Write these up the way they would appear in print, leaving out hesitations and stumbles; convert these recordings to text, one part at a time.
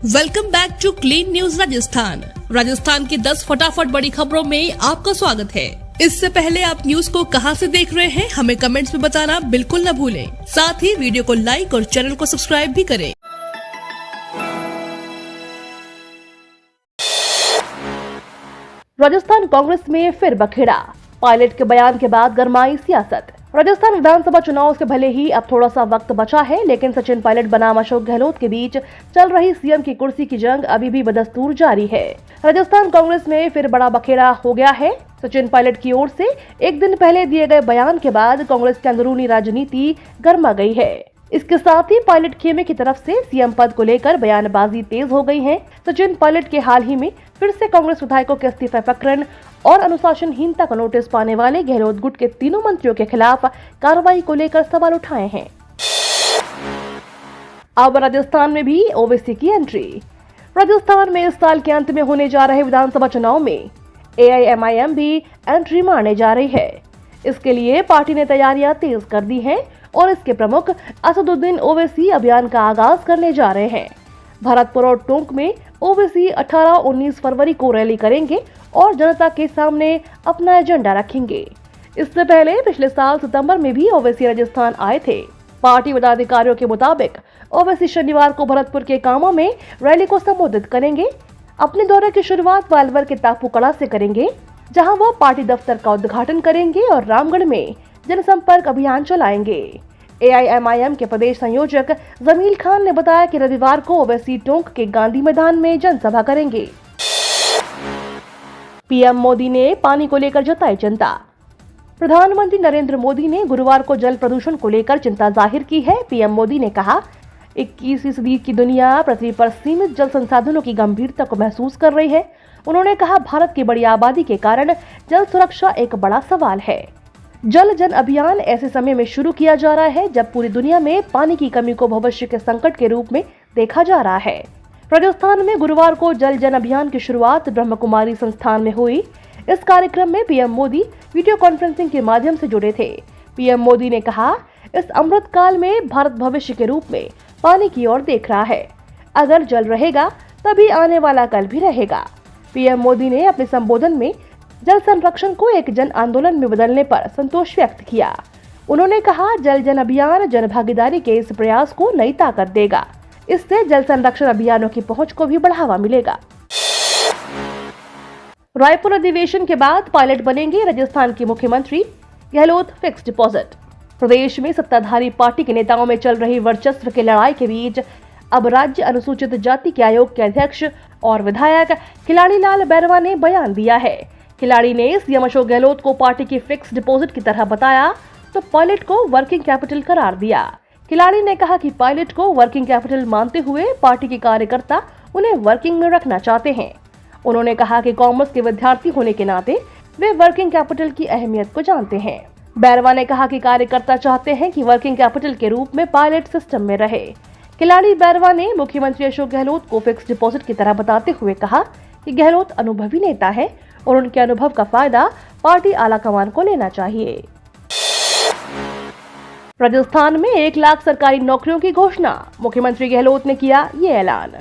Welcome back to clean news Rajasthan की 10 फटाफट बड़ी खबरों में आपका स्वागत है। इससे पहले आप न्यूज को कहां से देख रहे हैं हमें कमेंट्स में बताना बिल्कुल न भूलें। साथ ही वीडियो को लाइक और चैनल को सब्सक्राइब भी करें। राजस्थान कांग्रेस में फिर बखेड़ा, पायलट के बयान के बाद गरमाई सियासत। राजस्थान विधानसभा चुनाव से भले ही अब थोड़ा सा वक्त बचा है, लेकिन सचिन पायलट बनाम अशोक गहलोत के बीच चल रही सीएम की कुर्सी की जंग अभी भी बदस्तूर जारी है। राजस्थान कांग्रेस में फिर बड़ा बखेड़ा हो गया है। सचिन पायलट की ओर से एक दिन पहले दिए गए बयान के बाद कांग्रेस की अंदरूनी राजनीति गर्मा गई है। इसके साथ ही पायलट खेमे की तरफ से सीएम पद को लेकर बयानबाजी तेज हो गई है। सचिन पायलट के हाल ही में फिर से कांग्रेस विधायकों के इस्तीफे प्रकरण और अनुशासनहीनता का नोटिस पाने वाले गहलोत गुट के तीनों मंत्रियों के खिलाफ कार्रवाई को लेकर सवाल उठाए हैं। अब राजस्थान में भी ओवैसी की एंट्री। राजस्थान में इस साल के अंत में होने जा रहे विधानसभा चुनाव में AIMIM भी एंट्री मारने जा रही है। इसके लिए पार्टी ने तैयारियां तेज कर दी हैं और इसके प्रमुख असदुद्दीन ओवैसी अभियान का आगाज करने जा रहे हैं। भरतपुर और टोंक में ओवैसी 18-19 फरवरी को रैली करेंगे और जनता के सामने अपना एजेंडा रखेंगे। इससे पहले पिछले साल सितंबर में भी ओवैसी राजस्थान आए थे। पार्टी पदाधिकारियों के मुताबिक ओवैसी शनिवार को भरतपुर के कामा में रैली को संबोधित करेंगे। अपने दौरे की शुरुआत अलवर के तापूकड़ा से करेंगे, जहां वो पार्टी दफ्तर का उद्घाटन करेंगे और रामगढ़ में जनसंपर्क अभियान चलाएंगे। AIMIM के प्रदेश संयोजक जमील खान ने बताया कि रविवार को ओवैसी टोंक के गांधी मैदान में जनसभा करेंगे। पीएम मोदी ने पानी को लेकर जताई चिंता। प्रधानमंत्री नरेंद्र मोदी ने गुरुवार को जल प्रदूषण को लेकर चिंता जाहिर की है। पीएम मोदी ने कहा, 21वीं सदी की दुनिया पृथ्वी पर सीमित जल संसाधनों की गंभीरता को महसूस कर रही है। उन्होंने कहा, भारत की बड़ी आबादी के कारण जल सुरक्षा एक बड़ा सवाल है। जल जन अभियान ऐसे समय में शुरू किया जा रहा है जब पूरी दुनिया में पानी की कमी को भविष्य के संकट के रूप में देखा जा रहा है। राजस्थान में गुरुवार को जल जन अभियान की शुरुआत ब्रह्म कुमारी संस्थान में हुई। इस कार्यक्रम में पीएम मोदी वीडियो कॉन्फ्रेंसिंग के माध्यम से जुड़े थे। पीएम मोदी ने कहा, इस अमृत काल में भारत भविष्य के रूप में पानी की ओर देख रहा है। अगर जल रहेगा तभी आने वाला कल भी रहेगा। पीएम मोदी ने अपने संबोधन में जल संरक्षण को एक जन आंदोलन में बदलने पर संतोष व्यक्त किया। उन्होंने कहा, जल जन अभियान जन भागीदारी के इस प्रयास को नई ताकत देगा। इससे जल संरक्षण अभियानों की पहुंच को भी बढ़ावा मिलेगा। रायपुर अधिवेशन के बाद पायलट बनेंगे राजस्थान के मुख्यमंत्री, गहलोत फिक्स डिपॉजिट। प्रदेश में सत्ताधारी पार्टी के नेताओं में चल रही वर्चस्व की लड़ाई के बीच अब राज्य अनुसूचित जाति के आयोग के अध्यक्ष और विधायक खिलाड़ी लाल बैरवा ने बयान दिया है। खिलाड़ी ने सीएम अशोक गहलोत को पार्टी की फिक्स डिपॉजिट की तरह बताया तो पायलट को वर्किंग कैपिटल करार दिया। खिलाड़ी ने कहा कि पायलट को वर्किंग कैपिटल मानते हुए पार्टी के कार्यकर्ता उन्हें वर्किंग में रखना चाहते हैं। उन्होंने कहा कि कॉमर्स के विद्यार्थी होने के नाते वे वर्किंग कैपिटल की अहमियत को जानते हैं। बैरवा ने कहा कि कार्यकर्ता चाहते हैं कि वर्किंग कैपिटल के रूप में पायलट सिस्टम में रहे। खिलाड़ी बैरवा ने मुख्यमंत्री अशोक गहलोत को फिक्स डिपॉजिट की तरह बताते हुए कहा कि गहलोत अनुभवी नेता है और उनके अनुभव का फायदा पार्टी आलाकमान को लेना चाहिए। राजस्थान में 1 लाख सरकारी नौकरियों की घोषणा, मुख्यमंत्री गहलोत ने किया ये ऐलान।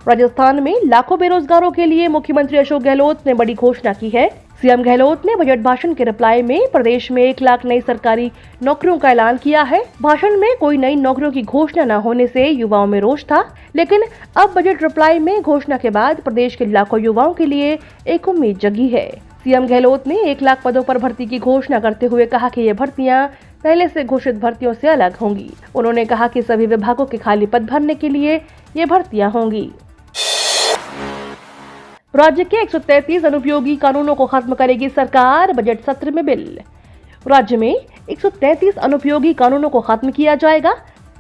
राजस्थान में लाखों बेरोजगारों के लिए मुख्यमंत्री अशोक गहलोत ने बड़ी घोषणा की है। सीएम गहलोत ने बजट भाषण के रिप्लाई में प्रदेश में 1 लाख नई सरकारी नौकरियों का ऐलान किया है। भाषण में कोई नई नौकरियों की घोषणा न होने से युवाओं में रोष था, लेकिन अब बजट रिप्लाई में घोषणा के बाद प्रदेश के लाखों युवाओं के लिए एक उम्मीद जगी है। सीएम गहलोत ने 1 लाख पदों पर भर्ती की घोषणा करते हुए कहा कि ये भर्तियां पहले से घोषित भर्तियों से अलग होंगी। उन्होंने कहा कि सभी विभागों के खाली पद भरने के लिए ये भर्तियां होंगी। राज्य के 133 अनुपयोगी कानूनों को खत्म करेगी सरकार, बजट सत्र में बिल। राज्य में 133 अनुपयोगी कानूनों को खत्म किया जाएगा।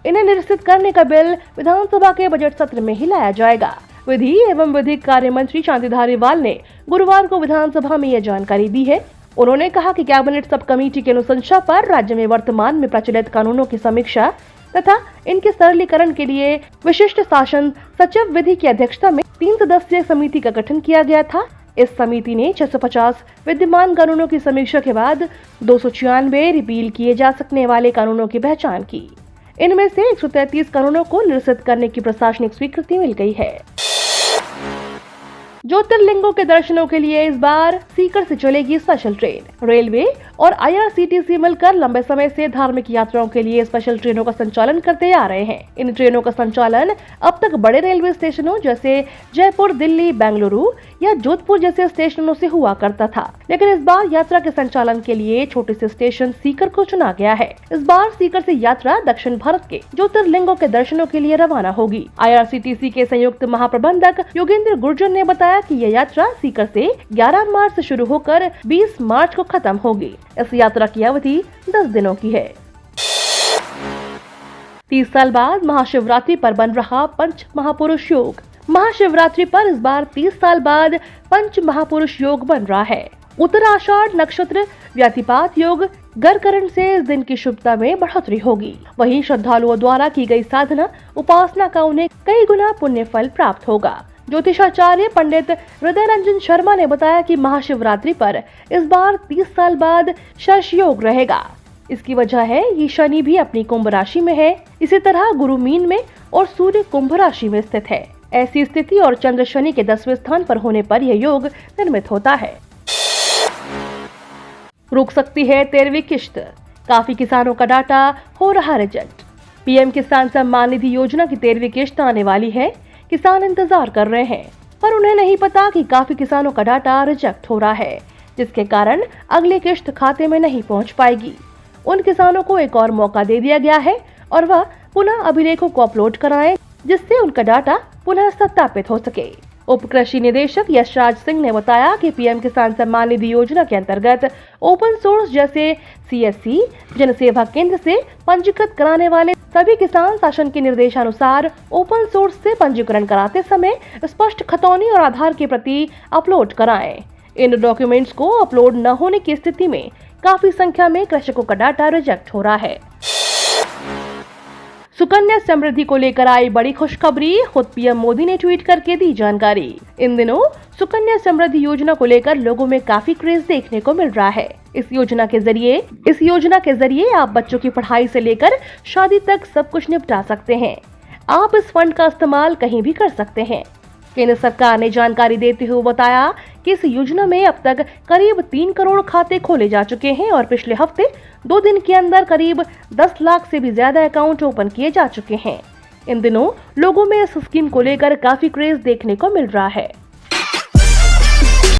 इन्हें निरसित करने का बिल विधानसभा के बजट सत्र में ही लाया जाएगा। विधि एवं विधिक कार्य मंत्री शांति धारीवाल ने गुरुवार को विधानसभा में यह जानकारी दी है। उन्होंने कहा कि कैबिनेट सब कमेटी की अनुशंसा पर राज्य में वर्तमान में प्रचलित कानूनों की समीक्षा तथा इनके सरलीकरण के लिए विशिष्ट शासन सचिव विधि की अध्यक्षता में 3 सदस्यीय समिति का गठन किया गया था। इस समिति ने 650 विद्यमान कानूनों की समीक्षा के बाद 296 रिपील किए जा सकने वाले कानूनों की पहचान की। इनमें से 133 कानूनों को निरसित करने की प्रशासनिक स्वीकृति मिल गई है। ज्योतिर्लिंगों के दर्शनों के लिए इस बार सीकर से चलेगी स्पेशल ट्रेन। रेलवे और IRCTC मिलकर लंबे समय से धार्मिक यात्राओं के लिए स्पेशल ट्रेनों का संचालन करते आ रहे हैं। इन ट्रेनों का संचालन अब तक बड़े रेलवे स्टेशनों जैसे जयपुर, दिल्ली, बेंगलुरु या जोधपुर जैसे स्टेशनों से हुआ करता था, लेकिन इस बार यात्रा के संचालन के लिए छोटे से स्टेशन सीकर को चुना गया है। इस बार सीकर से यात्रा दक्षिण भारत के ज्योतिर्लिंगों के दर्शनों के लिए रवाना होगी। IRCTC के संयुक्त महाप्रबंधक योगेंद्र गुर्जर ने बताया कि यह यात्रा सीकर से 11 मार्च से शुरू होकर 20 मार्च को खत्म होगी। इस यात्रा की अवधि 10 दिनों की है। 30 साल बाद महाशिवरात्रि पर बन रहा पंच महापुरुष योग। महाशिवरात्रि पर इस बार 30 साल बाद पंच महापुरुष योग बन रहा है। उत्तराषाढ़ नक्षत्र व्यतिपात योग गरकरण से इस दिन की शुभता में बढ़ोतरी होगी। वहीं श्रद्धालुओं द्वारा की गई साधना उपासना का उन्हें कई गुना पुण्य फल प्राप्त होगा। ज्योतिषाचार्य पंडित हृदय रंजन शर्मा ने बताया कि महाशिवरात्रि पर इस बार 30 साल बाद शश योग रहेगा। इसकी वजह है ये शनि भी अपनी कुंभ राशि में है, इसी तरह गुरु मीन में और सूर्य कुंभ राशि में स्थित है। ऐसी स्थिति और चंद्र शनि के 10वें स्थान पर होने पर यह योग निर्मित होता है। रुक सकती है 13वीं किश्त, काफी किसानों का डाटा हो रहा रिजेक्ट। PM किसान सम्मान निधि योजना की 13वीं किश्त आने वाली है। किसान इंतजार कर रहे हैं, पर उन्हें नहीं पता कि काफी किसानों का डाटा रिजेक्ट हो रहा है, जिसके कारण अगली किश्त खाते में नहीं पहुंच पाएगी। उन किसानों को एक और मौका दे दिया गया है और वह पुनः अभिलेखों को अपलोड कराएं, जिससे उनका डाटा पुनः सत्यापित हो सके। उप कृषि निदेशक यशराज सिंह ने बताया कि PM किसान सम्मान निधि योजना के अंतर्गत ओपन सोर्स जैसे CSC जन सेवा केंद्र से पंजीकृत कराने वाले सभी किसान शासन के निर्देशानुसार ओपन सोर्स से पंजीकरण कराते समय स्पष्ट खतौनी और आधार की प्रति अपलोड कराएं। इन डॉक्यूमेंट्स को अपलोड न होने की स्थिति में काफी संख्या में कृषकों का डाटा रिजेक्ट हो रहा है। सुकन्या समृद्धि को लेकर आई बड़ी खुशखबरी, खुद PM मोदी ने ट्वीट करके दी जानकारी। इन दिनों सुकन्या समृद्धि योजना को लेकर लोगों में काफी क्रेज देखने को मिल रहा है। इस योजना के जरिए आप बच्चों की पढ़ाई से लेकर शादी तक सब कुछ निपटा सकते हैं। आप इस फंड का इस्तेमाल कहीं भी कर सकते हैं। केंद्र सरकार ने जानकारी देते हुए बताया कि इस योजना में अब तक करीब 3 करोड़ खाते खोले जा चुके हैं और पिछले हफ्ते 2 दिन के अंदर करीब 10 लाख से भी ज्यादा अकाउंट ओपन किए जा चुके हैं। इन दिनों लोगों में इस स्कीम को लेकर काफी क्रेज देखने को मिल रहा है।